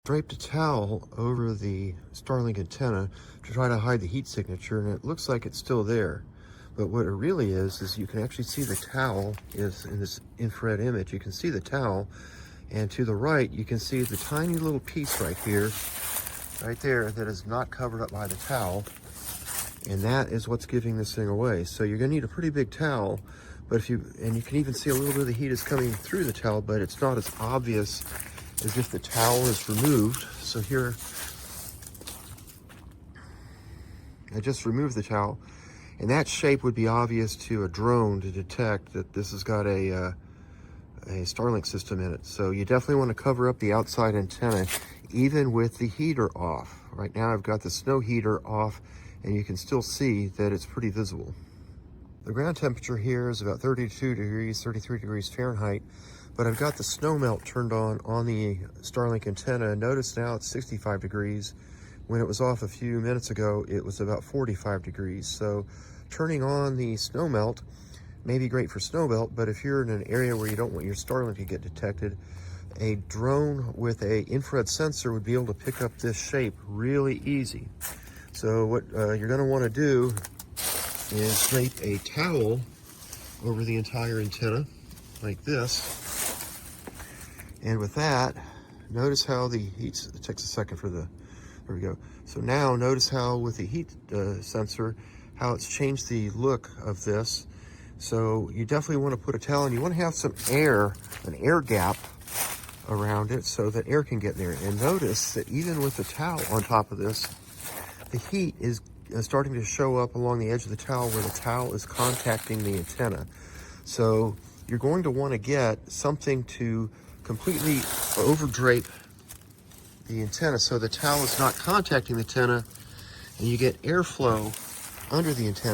Draped a towel over the Starlink antenna to try to hide the heat signature, and it looks like it's still there. But what it really is you can actually see the towel is in this infrared image. You can see the towel, and to the right, you can see the tiny little piece right here, right there, that is not covered up by the towel. And that is what's giving this thing away. So you're gonna need a pretty big towel, but you can even see a little bit of the heat is coming through the towel, but it's not as obvious as if the towel is removed. So here, I just removed the towel, and that shape would be obvious to a drone to detect that this has got a Starlink system in it. So you definitely want to cover up the outside antenna, even with the heater off. Right now I've got the snow heater off, and you can still see that it's pretty visible. The ground temperature here is about 32 degrees, 33 degrees Fahrenheit, but I've got the snow melt turned on the Starlink antenna. Notice now it's 65 degrees. When it was off a few minutes ago, it was about 45 degrees. So turning on the snow melt may be great for snow melt, but if you're in an area where you don't want your Starlink to get detected, a drone with an infrared sensor would be able to pick up this shape really easy. So what you're going to want to do is drape a towel over the entire antenna like this. And with that, notice how the heat, it takes a second for the, there we go. So now notice how with the heat sensor, how it's changed the look of this. So you definitely want to put a towel, and you want to have some air, an air gap around it so that air can get there. And notice that even with the towel on top of this, the heat is starting to show up along the edge of the towel where the towel is contacting the antenna. So you're going to want to get something to completely over drape the antenna so the towel is not contacting the antenna, and you get airflow under the antenna.